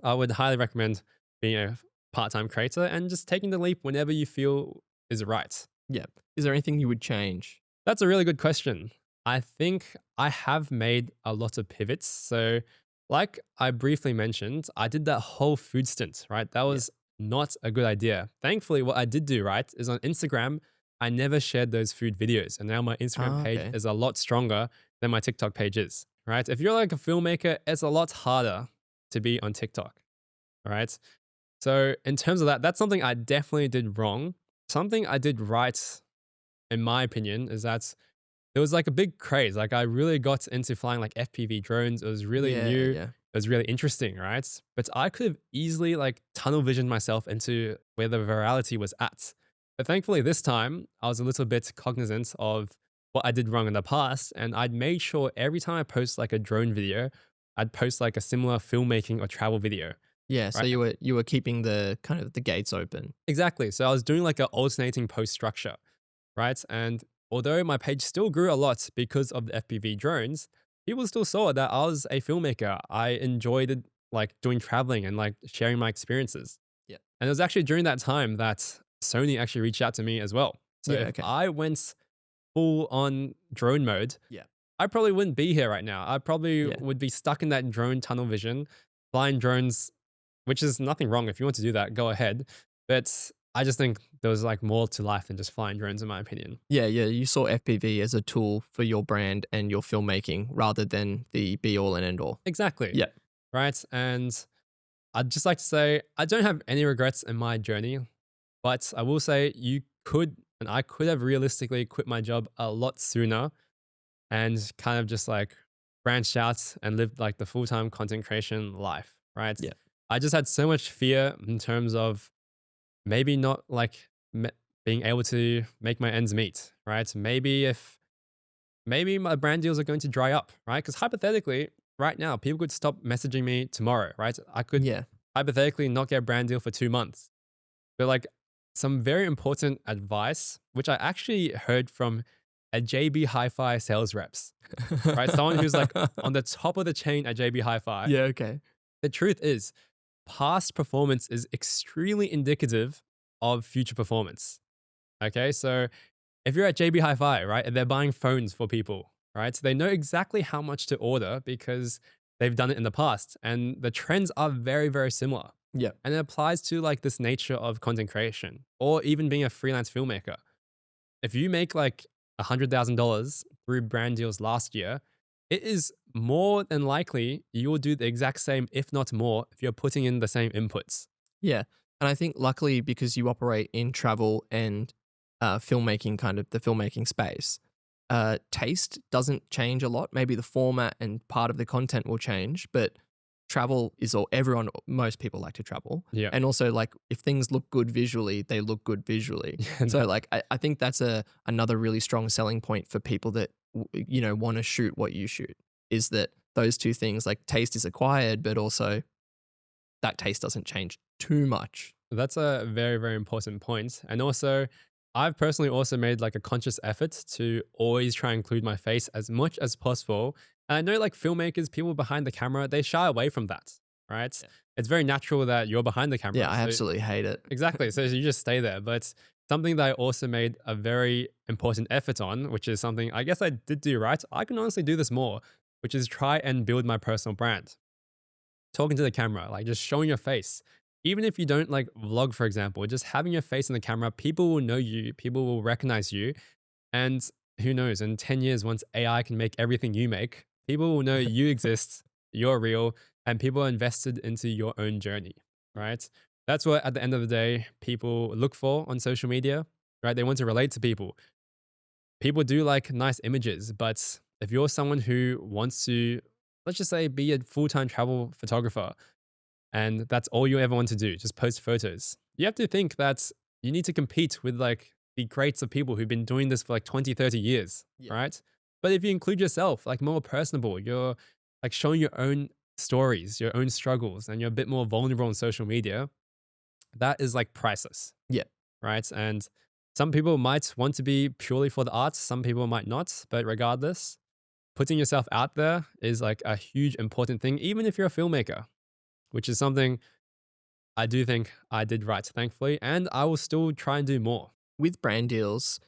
I would highly recommend being a part-time creator and just taking the leap whenever you feel is right. Yeah. Is there anything you would change? That's a really good question. I think I have made a lot of pivots. So, like I briefly mentioned, I did that whole food stint, right? That was not a good idea. Thankfully, what I did do, right, is on Instagram, I never shared those food videos. And now my Instagram Ah, page okay. is a lot stronger than my TikTok page is, right? If you're like a filmmaker, it's a lot harder to be on TikTok, right? So, in terms of that, that's something I definitely did wrong. Something I did right, in my opinion, is that there was like a big craze. Like I really got into flying like FPV drones. It was really Yeah. new. Yeah. It was really interesting, right? But I could have easily like tunnel visioned myself into where the virality was at. But thankfully this time I was a little bit cognizant of what I did wrong in the past. And I'd made sure every time I post like a drone video, I'd post like a similar filmmaking or travel video, Yeah. So right? you were keeping the kind of the gates open. Exactly. So I was doing like an alternating post structure, right? And although my page still grew a lot because of the FPV drones, people still saw that I was a filmmaker. I enjoyed it, like doing traveling and like sharing my experiences. Yeah. And it was actually during that time that Sony actually reached out to me as well. So Yeah. if Okay. I went full on drone mode, Yeah. I probably wouldn't be here right now. I probably Yeah. would be stuck in that drone tunnel vision, flying drones, which is nothing wrong. If you want to do that, go ahead. But I just think there was like more to life than just flying drones, in my opinion. Yeah. Yeah. You saw FPV as a tool for your brand and your filmmaking rather than the be all and end all. Exactly. Yeah. Right. And I'd just like to say, I don't have any regrets in my journey, but I will say you could And I could have realistically quit my job a lot sooner and kind of just like branched out and lived like the full-time content creation life, right? Yeah. I just had so much fear in terms of maybe not like being able to make my ends meet, right? Maybe my brand deals are going to dry up, right? Because hypothetically, right now, people could stop messaging me tomorrow, right? I could Yeah. hypothetically not get a brand deal for 2 months. But like some very important advice, which I actually heard from a JB Hi-Fi sales reps, right? Someone who's like on the top of the chain at JB Hi-Fi. Yeah, okay. The truth is, past performance is extremely indicative of future performance. Okay, so if you're at JB Hi-Fi, right, and they're buying phones for people, right, so they know exactly how much to order because they've done it in the past, and the trends are very, very similar. Yeah. And it applies to like this nature of content creation or even being a freelance filmmaker. If you make like $100,000 through brand deals last year, it is more than likely you will do the exact same, if not more, if you're putting in the same inputs. Yeah. And I think luckily because you operate in travel and filmmaking, kind of the filmmaking space, taste doesn't change a lot. Maybe the format and part of the content will change, but travel is all everyone, most people like to travel. Yeah. And also, like, if things look good visually, they look good visually. So, like, I think that's another really strong selling point for people that, want to shoot what you shoot, is that those two things, like, taste is acquired, but also that taste doesn't change too much. That's a very, very important point. And also, I've personally also made like a conscious effort to always try and include my face as much as possible. And I know like filmmakers, people behind the camera, they shy away from that, right? Yeah. It's very natural that you're behind the camera. Yeah, I So absolutely hate it. exactly. So you just stay there. But something that I also made a very important effort on, which is something I guess I did do right. I can honestly do this more, which is try and build my personal brand. Talking to the camera, like just showing your face. Even if you don't like vlog, for example, just having your face in the camera, people will know you, people will recognize you. And who knows, in 10 years, once AI can make everything you make, people will know you exist, you're real, and people are invested into your own journey, right? That's what, at the end of the day, people look for on social media, right? They want to relate to people. People do like nice images, but if you're someone who wants to, let's just say, be a full-time travel photographer, and that's all you ever want to do, just post photos, you have to think that you need to compete with like the greats of people who've been doing this for like 20, 30 years, Yeah. right? But if you include yourself, like more personable, you're like showing your own stories, your own struggles, and you're a bit more vulnerable on social media, that is like priceless, Yeah. right? And some people might want to be purely for the arts, some people might not, but regardless, putting yourself out there is like a huge important thing, even if you're a filmmaker, which is something I do think I did right, thankfully, and I will still try and do more. With brand deals,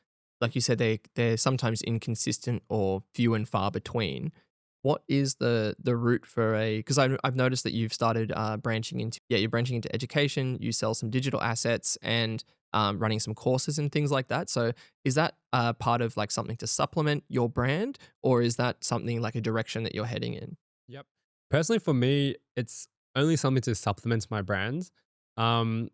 like you said, they're sometimes inconsistent or few and far between. What is the route for a? Because I've noticed that you've started branching into, you're branching into education. You sell some digital assets and running some courses and things like that. So is that part of like something to supplement your brand, or is that something like a direction that you're heading in? Yep. Personally, for me, it's only something to supplement my brand. Um,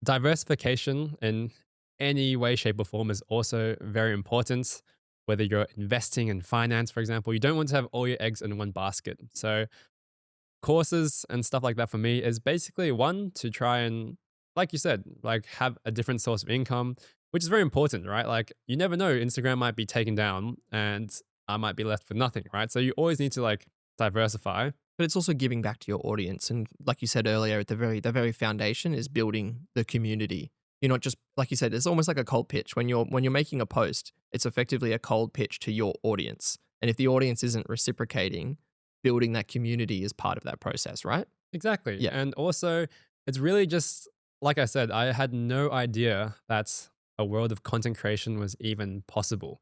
Diversification in any way, shape, or form is also very important. Whether you're investing in finance, for example, you don't want to have all your eggs in one basket. So, courses and stuff like that for me is basically one to try and, like you said, like have a different source of income, which is very important, right? Like, you never know, Instagram might be taken down and I might be left with nothing, right? So, you always need to like diversify. But it's also giving back to your audience, and like you said earlier, at the very foundation is building the community. You're not just, like you said, it's almost like a cold pitch. When you're making a post, it's effectively a cold pitch to your audience. And if the audience isn't reciprocating, building that community is part of that process, right? Exactly. Yeah. And also, it's really just like I said, I had no idea that a world of content creation was even possible,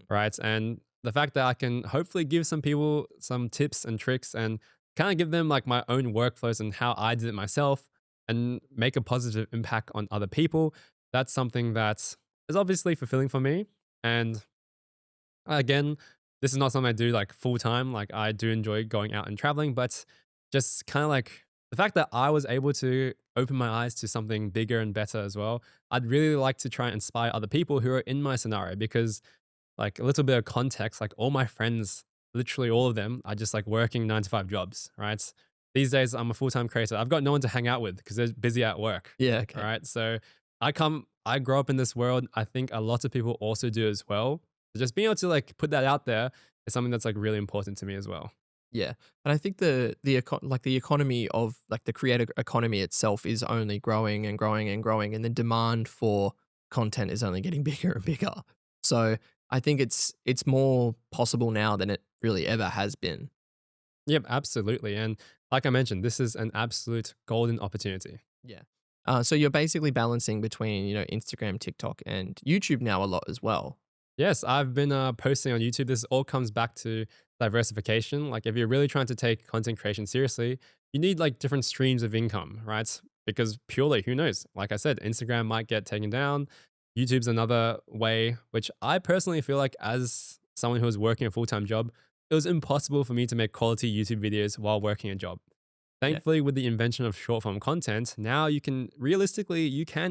right? And the fact that I can hopefully give some people some tips and tricks and kind of give them like my own workflows and how I did it myself and make a positive impact on other people, that's something that is obviously fulfilling for me. And again, this is not something I do like full time. Like I do enjoy going out and traveling, but just kind of like the fact that I was able to open my eyes to something bigger and better as well, I'd really like to try and inspire other people who are in my scenario because, like, a little bit of context, like, all my friends, literally all of them, are just like working 9 to 5 jobs, right? These days, I'm a full time creator. I've got no one to hang out with because they're busy at work. Yeah, All okay. right. So I grow up in this world. I think a lot of people also do as well. So just being able to like put that out there is something that's like really important to me as well. Yeah, and I think the economy of like the creator economy itself is only growing and growing and growing, and the demand for content is only getting bigger and bigger. So I think it's more possible now than it really ever has been. Yep, absolutely. And like I mentioned, this is an absolute golden opportunity. Yeah. So you're basically balancing between Instagram, TikTok, and YouTube now a lot as well. Yes, I've been posting on YouTube. This all comes back to diversification. Like, if you're really trying to take content creation seriously, you need like different streams of income, right? Because purely, who knows? Like I said, Instagram might get taken down. YouTube's another way, which I personally feel like, as someone who was working a full time job, it was impossible for me to make quality YouTube videos while working a job. Yeah. Thankfully, with the invention of short form content, now you can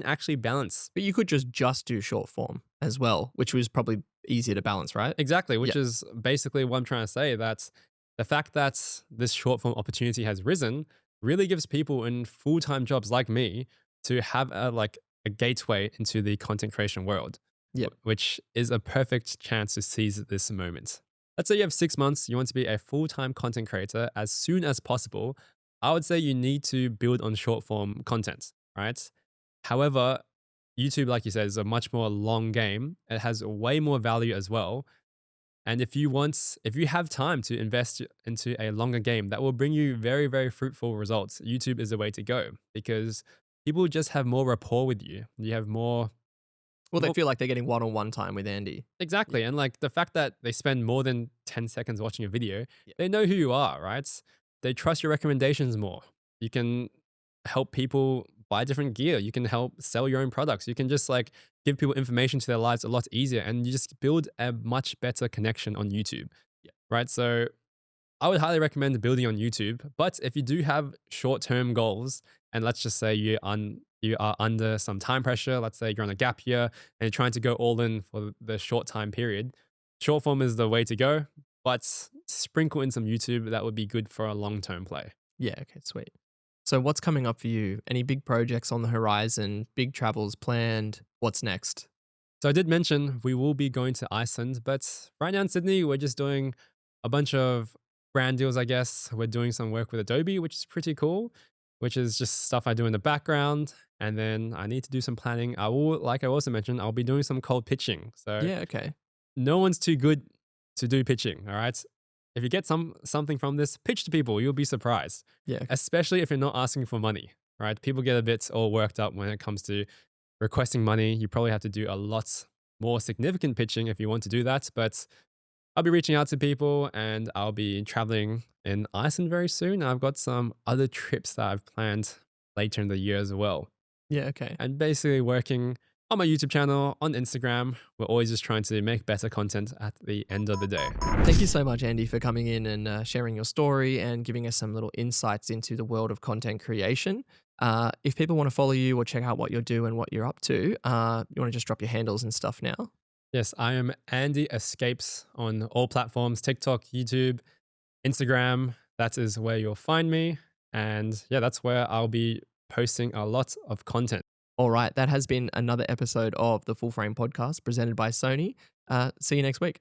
actually balance. But you could just do short form as well, which was probably easier to balance, right? Exactly, Yeah. which is basically what I'm trying to say. That the fact that this short form opportunity has risen really gives people in full time jobs like me to have a gateway into the content creation world, Yeah. which is a perfect chance to seize this moment. Let's say you have 6 months, you want to be a full time content creator as soon as possible. I would say you need to build on short form content, right? However, YouTube, like you said, is a much more long game. It has way more value as well. And if you have time to invest into a longer game that will bring you very, very fruitful results, YouTube is the way to go because people just have more rapport with you. You have Well, they more feel like they're getting one-on-one time with Andy. exactly. Yeah. And like the fact that they spend more than 10 seconds watching a video, Yeah. they know who you are, right? They trust your recommendations more. You can help people buy different gear. You can help sell your own products. You can just like give people information to their lives a lot easier and you just build a much better connection on YouTube. Yeah. Right. So I would highly recommend building on YouTube. But if you do have short term goals, and let's just say you are under some time pressure, let's say you're on a gap year and you're trying to go all in for the short time period, short form is the way to go. But sprinkle in some YouTube, that would be good for a long term play. Yeah, okay, sweet. So what's coming up for you? Any big projects on the horizon? Big travels planned? What's next? So I did mention we will be going to Iceland, but right now in Sydney, we're just doing a bunch of brand deals, I guess. We're doing some work with Adobe, which is pretty cool, which is just stuff I do in the background. And then I need to do some planning. Like I also mentioned, I'll be doing some cold pitching. So Yeah, okay. no one's too good to do pitching, all right? If you get something from this, pitch to people, you'll be surprised, Yeah, okay. especially if you're not asking for money, right? People get a bit all worked up when it comes to requesting money. You probably have to do a lot more significant pitching if you want to do that. But I'll be reaching out to people and I'll be traveling in Iceland very soon. I've got some other trips that I've planned later in the year as well. Yeah, okay. And basically working on my YouTube channel, on Instagram. We're always just trying to make better content at the end of the day. Thank you so much, Andy, for coming in and sharing your story and giving us some little insights into the world of content creation. If people want to follow you or check out what you're doing and what you're up to, you want to just drop your handles and stuff now? Yes, I am AndyEscapes on all platforms: TikTok, YouTube, Instagram. That is where you'll find me. And yeah, that's where I'll be posting a lot of content. All right, that has been another episode of the Full Frame Podcast presented by Sony. See you next week.